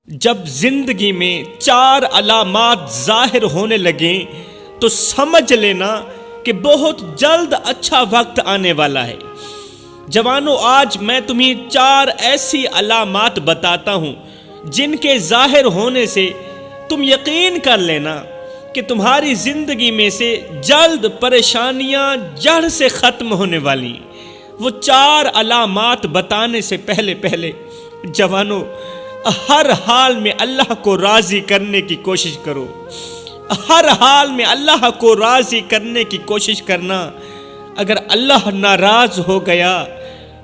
جب زندگی میں 4 علامات ظاہر ہونے لگیں تو سمجھ لینا کہ بہت جلد اچھا وقت آنے والا ہے۔ جوانوں، آج میں تمہیں 4 ایسی علامات بتاتا ہوں جن کے ظاہر ہونے سے تم یقین کر لینا کہ تمہاری زندگی میں سے جلد پریشانیاں جڑ سے ختم ہونے والی۔ وہ 4 علامات بتانے سے پہلے جوانوں، ہر حال میں اللہ کو راضی کرنے کی کوشش کرو۔ ہر حال میں اللہ کو راضی کرنے کی کوشش کرنا۔ اگر اللہ ناراض ہو گیا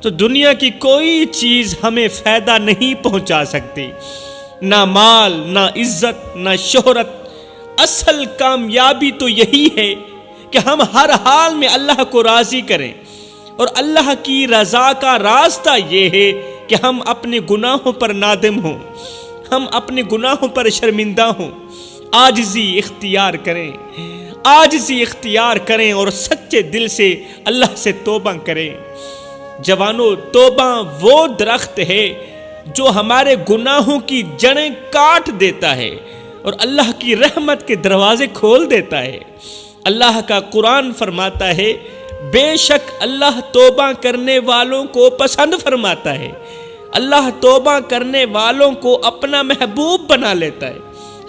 تو دنیا کی کوئی چیز ہمیں فائدہ نہیں پہنچا سکتی، نہ مال، نہ عزت، نہ شہرت۔ اصل کامیابی تو یہی ہے کہ ہم ہر حال میں اللہ کو راضی کریں، اور اللہ کی رضا کا راستہ یہ ہے کہ ہم اپنے گناہوں پر نادم ہوں، ہم اپنے گناہوں پر شرمندہ ہوں، عاجزی اختیار کریں اور سچے دل سے اللہ سے توبہ کریں۔ جوانوں، توبہ وہ درخت ہے جو ہمارے گناہوں کی جڑیں کاٹ دیتا ہے اور اللہ کی رحمت کے دروازے کھول دیتا ہے۔ اللہ کا قرآن فرماتا ہے، بے شک اللہ توبہ کرنے والوں کو پسند فرماتا ہے، اللہ توبہ کرنے والوں کو اپنا محبوب بنا لیتا ہے۔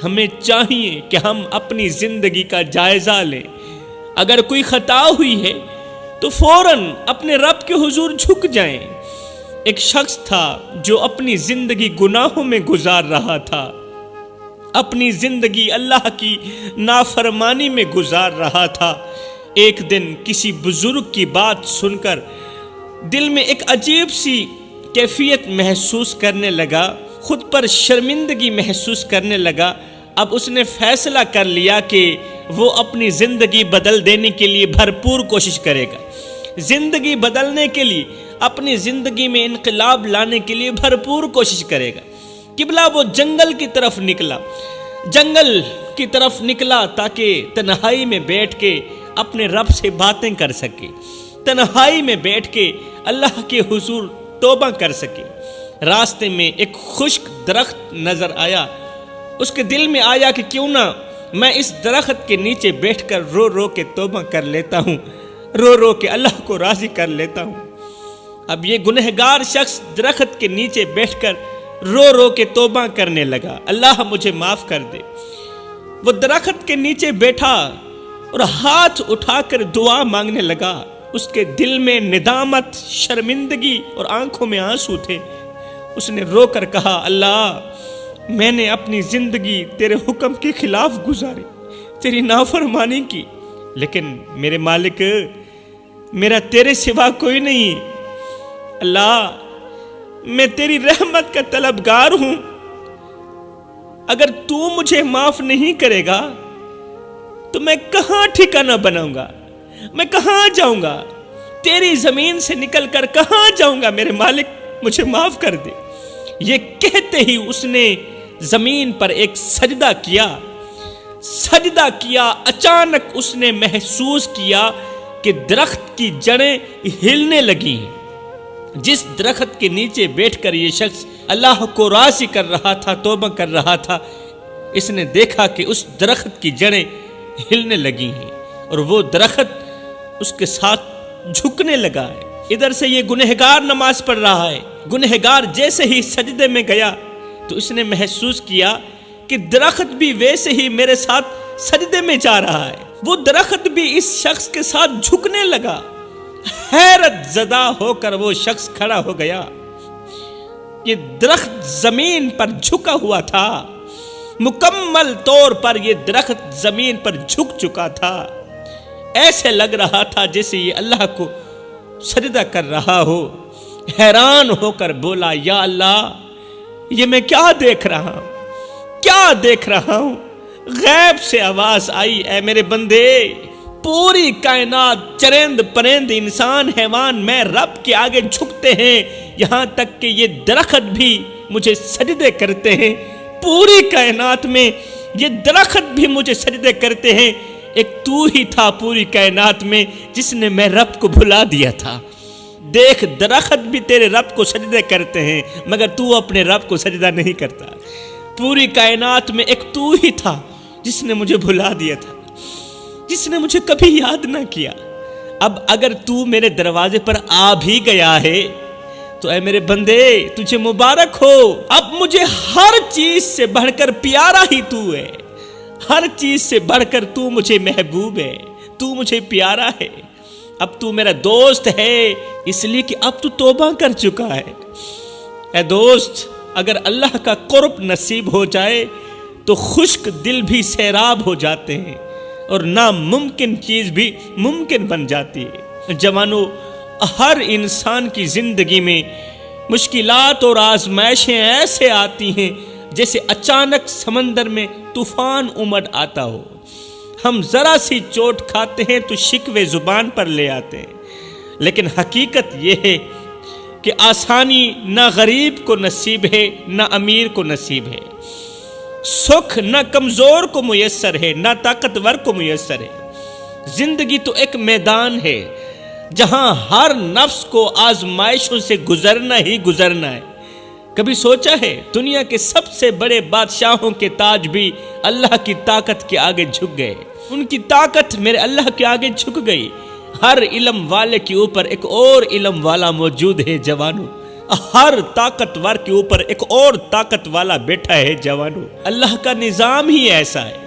ہمیں چاہیے کہ ہم اپنی زندگی کا جائزہ لیں۔ اگر کوئی خطا ہوئی ہے تو فوراً اپنے رب کے حضور جھک جائیں۔ ایک شخص تھا جو اپنی زندگی گناہوں میں گزار رہا تھا، اپنی زندگی اللہ کی نافرمانی میں گزار رہا تھا۔ ایک دن کسی بزرگ کی بات سن کر دل میں ایک عجیب سی کیفیت محسوس کرنے لگا، خود پر شرمندگی محسوس کرنے لگا۔ اب اس نے فیصلہ کر لیا کہ وہ اپنی زندگی بدل دینے کے لیے بھرپور کوشش کرے گا، زندگی بدلنے کے لیے، اپنی زندگی میں انقلاب لانے کے لیے بھرپور کوشش کرے گا۔ قبلہ وہ جنگل کی طرف نکلا تاکہ تنہائی میں بیٹھ کے اپنے رب سے باتیں کر سکے، تنہائی میں بیٹھ کے اللہ کے حضور توبہ کر سکے۔ راستے میں ایک خشک درخت نظر آیا۔ اس کے دل میں آیا کہ کیوں نہ میں اس درخت کے نیچے بیٹھ کر رو رو کے توبہ کر لیتا ہوں، رو رو کے اللہ کو راضی کر لیتا ہوں۔ اب یہ گنہگار شخص درخت کے نیچے بیٹھ کر رو رو کے توبہ کرنے لگا، اللہ مجھے معاف کر دے۔ وہ درخت کے نیچے بیٹھا اور ہاتھ اٹھا کر دعا مانگنے لگا۔ اس کے دل میں ندامت، شرمندگی اور آنکھوں میں آنسو تھے۔ اس نے رو کر کہا، اللہ، میں نے اپنی زندگی تیرے حکم کے خلاف گزاری، تیری نافرمانی کی، لیکن میرے مالک، میرا تیرے سوا کوئی نہیں۔ اللہ، میں تیری رحمت کا طلبگار ہوں۔ اگر تو مجھے معاف نہیں کرے گا تو میں کہاں ٹھکانہ بناؤں گا، میں کہاں جاؤں گا، تیری زمین سے نکل کر کہاں جاؤں گا؟ میرے مالک، مجھے معاف کر دے۔ یہ کہتے ہی اس نے زمین پر ایک سجدہ کیا۔ اچانک اس نے محسوس کیا کہ درخت کی جڑیں ہلنے لگی ہیں۔ جس درخت کے نیچے بیٹھ کر یہ شخص اللہ کو راضی کر رہا تھا، توبہ کر رہا تھا، اس نے دیکھا کہ اس درخت کی جڑیں ہلنے لگی ہیں اور وہ درخت اس کے ساتھ جھکنے لگا ہے۔ ادھر سے یہ گنہگار نماز پڑھ رہا ہے۔ گنہگار جیسے ہی سجدے میں گیا تو اس نے محسوس کیا کہ درخت بھی ویسے ہی میرے ساتھ سجدے میں جا رہا ہے۔ وہ درخت بھی اس شخص کے ساتھ جھکنے لگا۔ حیرت زدہ ہو کر وہ شخص کھڑا ہو گیا۔ یہ درخت زمین پر جھکا ہوا تھا، مکمل طور پر یہ درخت زمین پر جھک چکا تھا۔ ایسے لگ رہا تھا جیسے یہ اللہ کو سجدہ کر رہا ہو۔ حیران ہو کر بولا، یا اللہ، یہ میں کیا دیکھ رہا ہوں؟ غیب سے آواز آئی، اے میرے بندے، پوری کائنات، چرند پرند، انسان، حیوان، میں رب کے آگے جھکتے ہیں، یہاں تک کہ یہ درخت بھی مجھے سجدے کرتے ہیں۔ پوری کائنات میں یہ درخت بھی مجھے سجدے کرتے ہیں، ایک تو ہی تھا پوری کائنات میں جس نے میں رب کو بھلا دیا تھا۔ دیکھ، درخت بھی تیرے رب کو سجدے کرتے ہیں، مگر تو اپنے رب کو سجدہ نہیں کرتا۔ پوری کائنات میں ایک تو ہی تھا جس نے مجھے بھلا دیا تھا، جس نے مجھے کبھی یاد نہ کیا۔ اب اگر تو میرے دروازے پر آ بھی گیا ہے تو اے میرے بندے تجھے مبارک ہو، اب مجھے ہر چیز سے بڑھ کر پیارا ہی تو ہے، ہر چیز سے بڑھ کر تو مجھے محبوب ہے، تو مجھے پیارا ہے، اب تو میرا دوست ہے، اس لیے کہ اب تو توبہ کر چکا ہے۔ اے دوست، اگر اللہ کا قرب نصیب ہو جائے تو خشک دل بھی سیراب ہو جاتے ہیں اور ناممکن چیز بھی ممکن بن جاتی ہے۔ جوانو، ہر انسان کی زندگی میں مشکلات اور آزمائشیں ایسے آتی ہیں جیسے اچانک سمندر میں طوفان امڑ آتا ہو۔ ہم ذرا سی چوٹ کھاتے ہیں تو شکوے زبان پر لے آتے ہیں، لیکن حقیقت یہ ہے کہ آسانی نہ غریب کو نصیب ہے نہ امیر کو نصیب ہے، سکھ نہ کمزور کو میسر ہے نہ طاقتور کو میسر ہے۔ زندگی تو ایک میدان ہے جہاں ہر نفس کو آزمائشوں سے گزرنا ہی گزرنا ہے۔ کبھی سوچا ہے دنیا کے سب سے بڑے بادشاہوں کے تاج بھی اللہ کی طاقت کے آگے جھک گئے، ان کی طاقت میرے اللہ کے آگے جھک گئی۔ ہر علم والے کے اوپر ایک اور علم والا موجود ہے جوانو، ہر طاقتور کے اوپر ایک اور طاقت والا بیٹھا ہے جوانو۔ اللہ کا نظام ہی ایسا ہے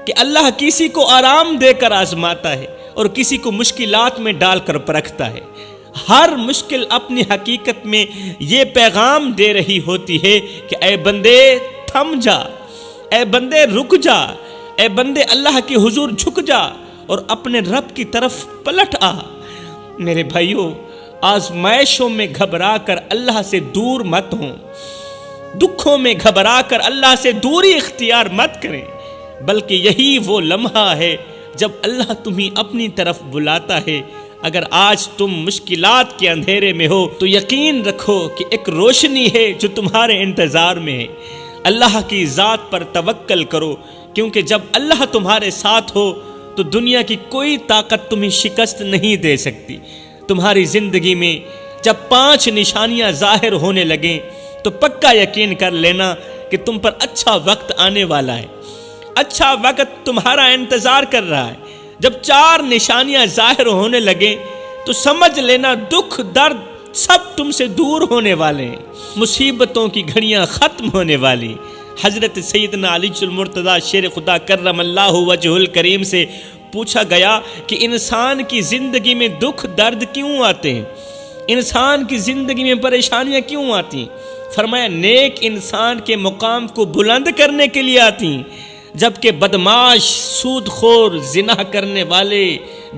کہ اللہ کسی کو آرام دے کر آزماتا ہے اور کسی کو مشکلات میں ڈال کر پرکھتا ہے۔ ہر مشکل اپنی حقیقت میں یہ پیغام دے رہی ہوتی ہے کہ اے بندے تھم جا، اے بندے رک جا، اے بندے اللہ کے حضور جھک جا اور اپنے رب کی طرف پلٹ آ۔ میرے بھائیوں، آزمائشوں میں گھبرا کر اللہ سے دور مت ہوں، دکھوں میں گھبرا کر اللہ سے دوری اختیار مت کریں، بلکہ یہی وہ لمحہ ہے جب اللہ تمہیں اپنی طرف بلاتا ہے۔ اگر آج تم مشکلات کے اندھیرے میں ہو تو یقین رکھو کہ ایک روشنی ہے جو تمہارے انتظار میں ہے۔ اللہ کی ذات پر توکل کرو، کیونکہ جب اللہ تمہارے ساتھ ہو تو دنیا کی کوئی طاقت تمہیں شکست نہیں دے سکتی۔ تمہاری زندگی میں جب 5 نشانیاں ظاہر ہونے لگیں تو پکا یقین کر لینا کہ تم پر اچھا وقت آنے والا ہے، اچھا وقت تمہارا انتظار کر رہا ہے۔ جب 4 نشانیاں ظاہر ہونے لگیں تو سمجھ لینا دکھ درد سب تم سے دور ہونے والے ہیں، مصیبتوں کی گھڑیاں ختم ہونے والی۔ حضرت سیدنا علی المرتضیٰ شیر خدا کرم اللہ وجہ الکریم سے پوچھا گیا کہ انسان کی زندگی میں دکھ درد کیوں آتے ہیں، انسان کی زندگی میں پریشانیاں کیوں آتی ہیں؟ فرمایا نیک انسان کے مقام کو بلند کرنے کے لیے آتی ہیں، جبکہ بدماش، سود خور، زنا کرنے والے،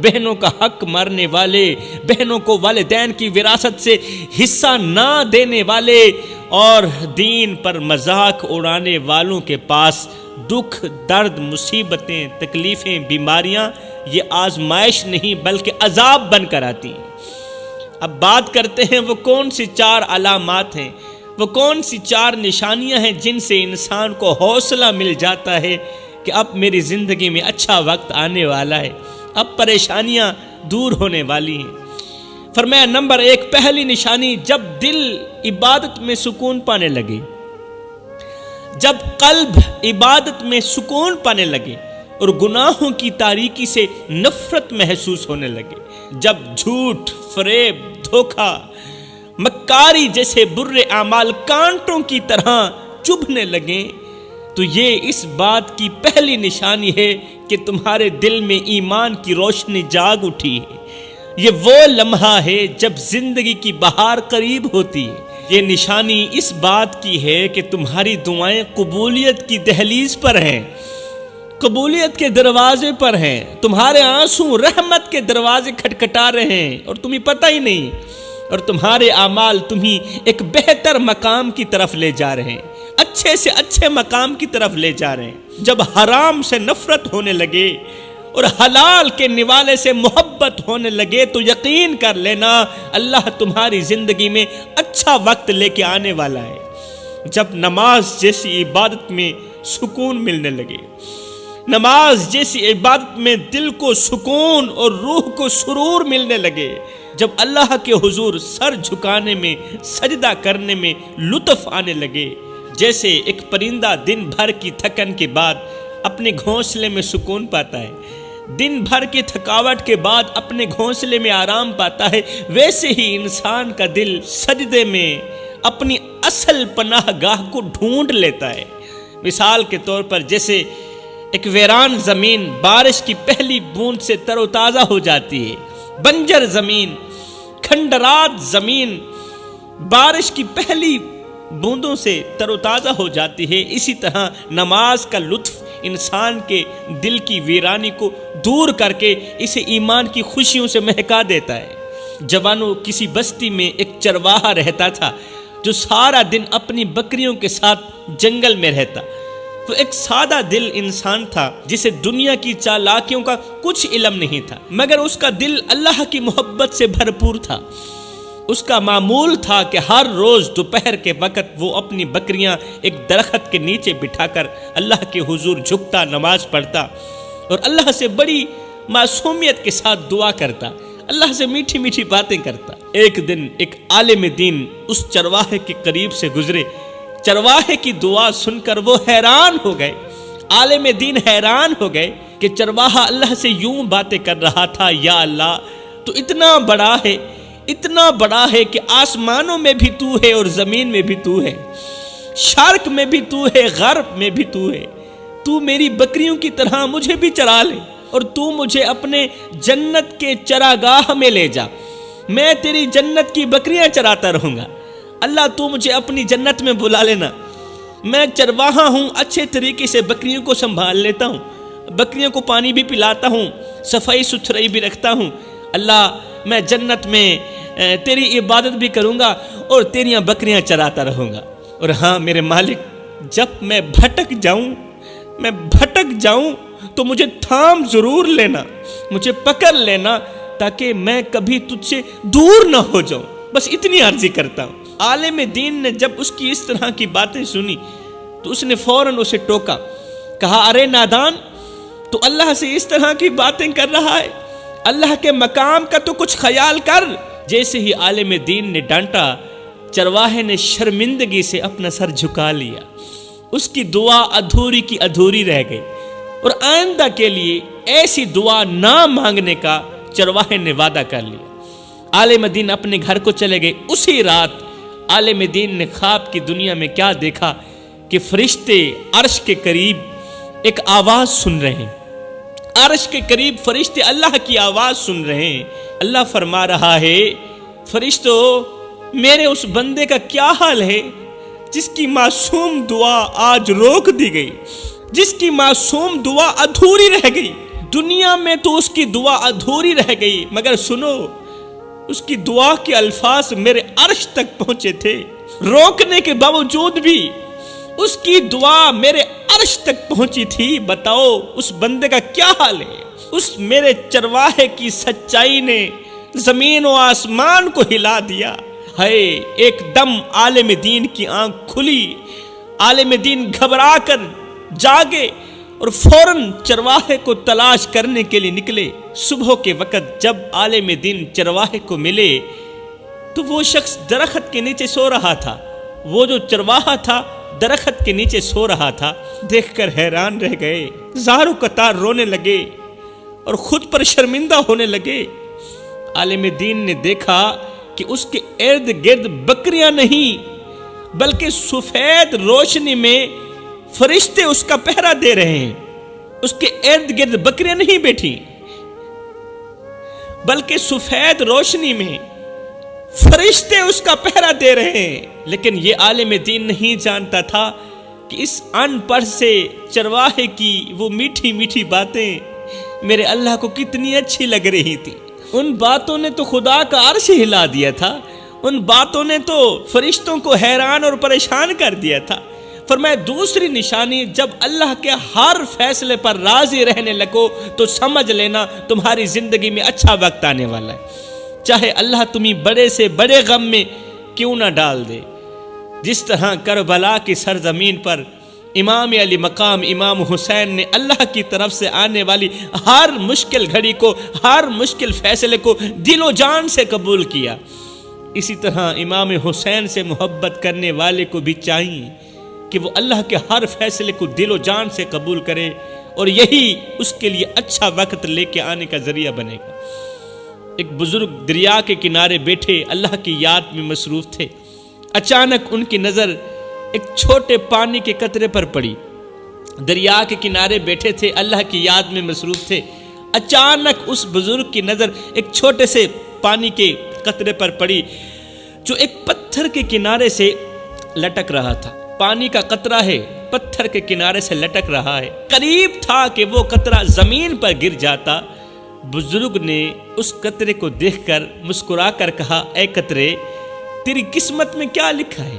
بہنوں کا حق مارنے والے، بہنوں کو والدین کی وراثت سے حصہ نہ دینے والے اور دین پر مذاق اڑانے والوں کے پاس دکھ درد، مصیبتیں، تکلیفیں، بیماریاں یہ آزمائش نہیں بلکہ عذاب بن کر آتی ہیں۔ اب بات کرتے ہیں وہ کون سی 4 علامات ہیں، وہ کون سی 4 نشانیاں ہیں جن سے انسان کو حوصلہ مل جاتا ہے کہ اب میری زندگی میں اچھا وقت آنے والا ہے، اب پریشانیاں دور ہونے والی ہیں۔ فرمایا نمبر 1، پہلی نشانی، جب دل عبادت میں سکون پانے لگے، جب قلب عبادت میں سکون پانے لگے اور گناہوں کی تاریکی سے نفرت محسوس ہونے لگے، جب جھوٹ، فریب، دھوکہ، مکاری جیسے برے اعمال کانٹوں کی طرح چبھنے لگیں، تو یہ اس بات کی پہلی نشانی ہے کہ تمہارے دل میں ایمان کی روشنی جاگ اٹھی ہے۔ یہ وہ لمحہ ہے جب زندگی کی بہار قریب ہوتی ہے۔ یہ نشانی اس بات کی ہے کہ تمہاری دعائیں قبولیت کی دہلیز پر ہیں، قبولیت کے دروازے پر ہیں، تمہارے آنسو رحمت کے دروازے کھٹکھٹا رہے ہیں اور تمہیں پتہ ہی نہیں، اور تمہارے اعمال تمہیں ایک بہتر مقام کی طرف لے جا رہے ہیں، اچھے سے اچھے مقام کی طرف لے جا رہے ہیں۔ جب حرام سے نفرت ہونے لگے اور حلال کے نوالے سے محبت ہونے لگے تو یقین کر لینا اللہ تمہاری زندگی میں اچھا وقت لے کے آنے والا ہے۔ جب نماز جیسی عبادت میں سکون ملنے لگے، نماز جیسی عبادت میں دل کو سکون اور روح کو سرور ملنے لگے، جب اللہ کے حضور سر جھکانے میں، سجدہ کرنے میں لطف آنے لگے، جیسے ایک پرندہ دن بھر کی تھکن کے بعد اپنے گھونسلے میں سکون پاتا ہے، دن بھر کی تھکاوٹ کے بعد اپنے گھونسلے میں آرام پاتا ہے، ویسے ہی انسان کا دل سجدے میں اپنی اصل پناہ گاہ کو ڈھونڈ لیتا ہے۔ مثال کے طور پر جیسے ایک ویران زمین بارش کی پہلی بوند سے تر و تازہ ہو جاتی ہے، بنجر زمین، کھنڈرات زمین بارش کی پہلی بوندوں سے تر و تازہ ہو جاتی ہے، اسی طرح نماز کا لطف انسان کے دل کی ویرانی کو دور کر کے اسے ایمان کی خوشیوں سے مہکا دیتا ہے۔ جوانوں، کسی بستی میں ایک چرواہا رہتا تھا جو سارا دن اپنی بکریوں کے ساتھ جنگل میں رہتا۔ وہ ایک سادہ دل انسان تھا جسے دنیا کی چالاکیوں کا کچھ علم نہیں تھا، مگر اس کا دل اللہ کی محبت سے بھرپور تھا۔ اس کا معمول تھا کہ ہر روز دوپہر کے وقت وہ اپنی بکریاں ایک درخت کے نیچے بٹھا کر اللہ کے حضور جھکتا، نماز پڑھتا اور اللہ سے بڑی معصومیت کے ساتھ دعا کرتا، اللہ سے میٹھی میٹھی باتیں کرتا۔ ایک دن ایک عالم دین اس چرواہے کے قریب سے گزرے۔ چرواہے کی دعا سن کر وہ حیران ہو گئے۔ عالم دین حیران ہو گئے کہ چرواہا اللہ سے یوں باتیں کر رہا تھا، یا اللہ تو اتنا بڑا ہے کہ آسمانوں میں بھی تو ہے اور زمین میں بھی تو ہے، شرق میں بھی تو ہے، غرب میں بھی تو ہے۔ تو میری بکریوں کی طرح مجھے بھی چرا لے اور تو مجھے اپنے جنت کے چراگاہ میں لے جا، میں تیری جنت کی بکریاں چراتا رہوں گا۔ اللہ تو مجھے اپنی جنت میں بلا لینا، میں چرواہا ہوں، اچھے طریقے سے بکریوں کو سنبھال لیتا ہوں، بکریوں کو پانی بھی پلاتا ہوں، صفائی ستھرائی بھی رکھتا ہوں۔ اللہ میں جنت میں تیری عبادت بھی کروں گا اور تیریاں بکریاں چراتا رہوں گا۔ اور ہاں میرے مالک، جب میں بھٹک جاؤں تو مجھے تھام ضرور لینا، مجھے پکڑ لینا تاکہ میں کبھی تجھ سے دور نہ ہو جاؤں، بس اتنی عرضی کرتا ہوں۔ عالم دین نے جب اس کی اس طرح کی باتیں سنی تو اس نے فوراً اسے ٹوکا، کہا ارے نادان، تو اللہ سے اس طرح کی باتیں کر رہا ہے، اللہ کے مقام کا تو کچھ خیال کر۔ جیسے ہی عالم دین نے ڈانٹا، چرواہے نے شرمندگی سے اپنا سر جھکا لیا، اس کی دعا ادھوری کی ادھوری رہ گئی، اور آئندہ کے لیے ایسی دعا نہ مانگنے کا چرواہے نے وعدہ کر لیا۔ عالم دین اپنے گھر کو چلے گئے۔ اسی رات عالم دین نے خواب کی دنیا میں کیا دیکھا کہ فرشتے عرش کے قریب ایک آواز سن رہے ہیں، عرش کے قریب فرشتے اللہ کی آواز سن رہے ہیں۔ اللہ فرما رہا ہے، فرشتو میرے اس بندے کا کیا حال ہے جس کی معصوم دعا آج روک دی گئی، جس کی معصوم دعا ادھوری رہ گئی۔ دنیا میں تو اس کی دعا ادھوری رہ گئی، مگر سنو، اس کی دعا کے الفاظ میرے عرش تک پہنچے تھے، روکنے کے باوجود بھی اس کی دعا میرے عرش تک پہنچی تھی۔ بتاؤ اس بندے کا کیا حال ہے؟ اس میرے چرواہے کی سچائی نے زمین و آسمان کو ہلا دیا ہے۔ ایک دم عالم دین کی آنکھ کھلی، عالم دین گھبرا کر جاگے اور فوراً چرواہے کو تلاش کرنے کے لیے نکلے۔ صبح کے وقت جب عالم دین چرواہے کو ملے تو وہ شخص درخت کے نیچے سو رہا تھا۔ وہ جو چرواہا تھا درخت کے نیچے سو رہا تھا، دیکھ کر حیران رہ گئے، زاروں قطار رونے لگے اور خود پر شرمندہ ہونے لگے۔ عالم دین نے دیکھا کہ اس کے ارد گرد بکریاں نہیں بلکہ سفید روشنی میں فرشتے اس کا پہرا دے رہے ہیں۔ اس کے ارد گرد بکریاں نہیں بیٹھی بلکہ سفید روشنی میں فرشتے اس کا پہرا دے رہے ہیں۔ لیکن یہ عالم دین نہیں جانتا تھا کہ اس ان پڑھ سے چرواہے کی وہ میٹھی میٹھی باتیں میرے اللہ کو کتنی اچھی لگ رہی تھی۔ ان باتوں نے تو خدا کا عرش ہلا دیا تھا، ان باتوں نے تو فرشتوں کو حیران اور پریشان کر دیا تھا۔ فرمایا دوسری نشانی، جب اللہ کے ہر فیصلے پر راضی رہنے لگو تو سمجھ لینا تمہاری زندگی میں اچھا وقت آنے والا ہے، چاہے اللہ تمہیں بڑے سے بڑے غم میں کیوں نہ ڈال دے۔ جس طرح کربلا کی سرزمین پر امام علی مقام امام حسین نے اللہ کی طرف سے آنے والی ہر مشکل گھڑی کو، ہر مشکل فیصلے کو دل و جان سے قبول کیا، اسی طرح امام حسین سے محبت کرنے والے کو بھی چاہیے کہ وہ اللہ کے ہر فیصلے کو دل و جان سے قبول کرے، اور یہی اس کے لیے اچھا وقت لے کے آنے کا ذریعہ بنے گا۔ ایک بزرگ دریا کے کنارے بیٹھے اللہ کی یاد میں مصروف تھے۔ اچانک ان کی نظر ایک چھوٹے پانی کے قطرے پر پڑی۔ دریا کے کنارے بیٹھے تھے، اللہ کی یاد میں مصروف تھے۔ اچانک اس بزرگ کی نظر ایک چھوٹے سے پانی کے قطرے پر پڑی جو ایک پتھر کے کنارے سے لٹک رہا تھا۔ پانی کا قطرہ ہے، پتھر کے کنارے سے لٹک رہا ہے، قریب تھا کہ وہ قطرہ زمین پر گر جاتا۔ بزرگ نے اس قطرے کو دیکھ کر مسکرا کر کہا، اے قطرے، تیری قسمت میں کیا لکھا ہے؟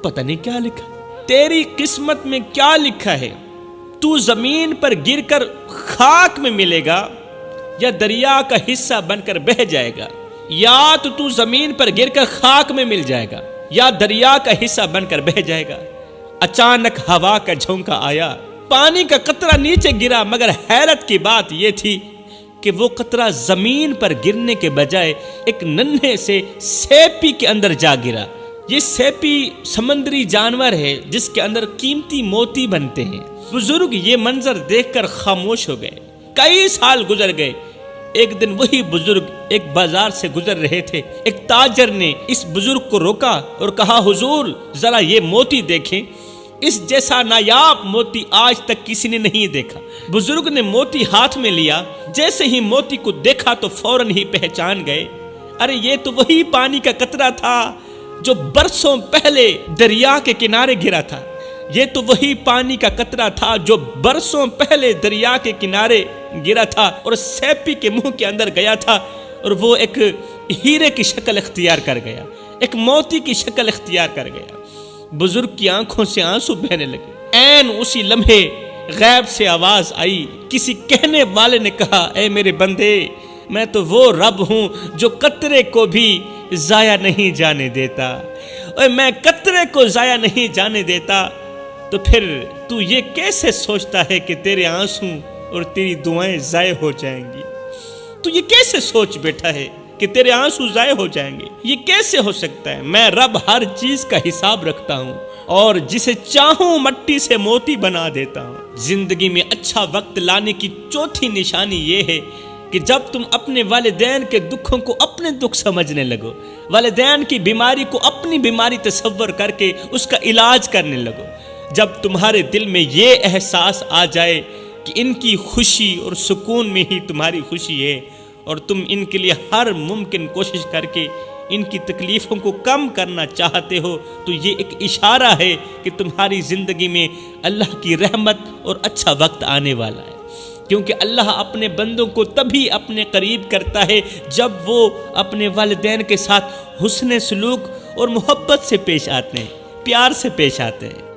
پتہ نہیں کیا لکھا ہے، تیری قسمت میں کیا لکھا ہے؟ تو زمین پر گر کر خاک میں ملے گا یا دریا کا حصہ بن کر بہہ جائے گا، یا تو زمین پر گر کر خاک میں مل جائے گا یا دریا کا حصہ بن کر بہہ جائے گا۔ اچانک ہوا کا جھونکا آیا، پانی کا قطرہ نیچے گرا، مگر حیرت کی بات یہ تھی کہ وہ قطرہ زمین پر گرنے کے بجائے ایک ننھے سے سیپی کے اندر جا گرا۔ یہ سیپی سمندری جانور ہے جس کے اندر قیمتی موتی بنتے ہیں۔ بزرگ یہ منظر دیکھ کر خاموش ہو گئے۔ کئی سال گزر گئے۔ ایک دن وہی بزرگ ایک بازار سے گزر رہے تھے۔ ایک تاجر نے اس بزرگ کو روکا اور کہا، حضور ذرا یہ موتی دیکھیں، اس جیسا نایاب موتی آج تک کسی نے نہیں دیکھا۔ بزرگ نے موتی ہاتھ میں لیا، جیسے ہی موتی کو دیکھا تو فوراً ہی پہچان گئے، ارے یہ تو وہی پانی کا قطرہ تھا جو برسوں پہلے دریا کے کنارے گرا تھا۔ یہ تو وہی پانی کا قطرہ تھا جو برسوں پہلے دریا کے کنارے گرا تھا اور سیپی کے منہ کے اندر گیا تھا، اور وہ ایک ہیرے کی شکل اختیار کر گیا، ایک موتی کی شکل اختیار کر گیا۔ بزرگ کی آنکھوں سے آنسو بہنے لگے۔ عین اسی لمحے غیب سے آواز آئی، کسی کہنے والے نے کہا، اے میرے بندے، میں تو وہ رب ہوں جو قطرے کو بھی ضائع نہیں جانے دیتا، اور میں قطرے کو ضائع نہیں جانے دیتا، تو پھر تو یہ کیسے سوچتا ہے کہ تیرے آنسو اور تیری دعائیں ضائع ہو جائیں گی؟ تو یہ کیسے سوچ بیٹھا ہے کہ تیرے آنسو ضائع ہو جائیں گے؟ یہ کیسے ہو سکتا ہے؟ میں رب ہر چیز کا حساب رکھتا ہوں اور جسے چاہوں مٹی سے موتی بنا دیتا ہوں۔ زندگی میں اچھا وقت لانے کی چوتھی نشانی یہ ہے کہ جب تم اپنے والدین کے دکھوں کو اپنے دکھ سمجھنے لگو، والدین کی بیماری کو اپنی بیماری تصور کر کے اس کا علاج کرنے لگو، جب تمہارے دل میں یہ احساس آ جائے کہ ان کی خوشی اور سکون میں ہی تمہاری خوشی ہے، اور تم ان کے لیے ہر ممکن کوشش کر کے ان کی تکلیفوں کو کم کرنا چاہتے ہو، تو یہ ایک اشارہ ہے کہ تمہاری زندگی میں اللہ کی رحمت اور اچھا وقت آنے والا ہے۔ کیونکہ اللہ اپنے بندوں کو تبھی اپنے قریب کرتا ہے جب وہ اپنے والدین کے ساتھ حسن سلوک اور محبت سے پیش آتے ہیں، پیار سے پیش آتے ہیں۔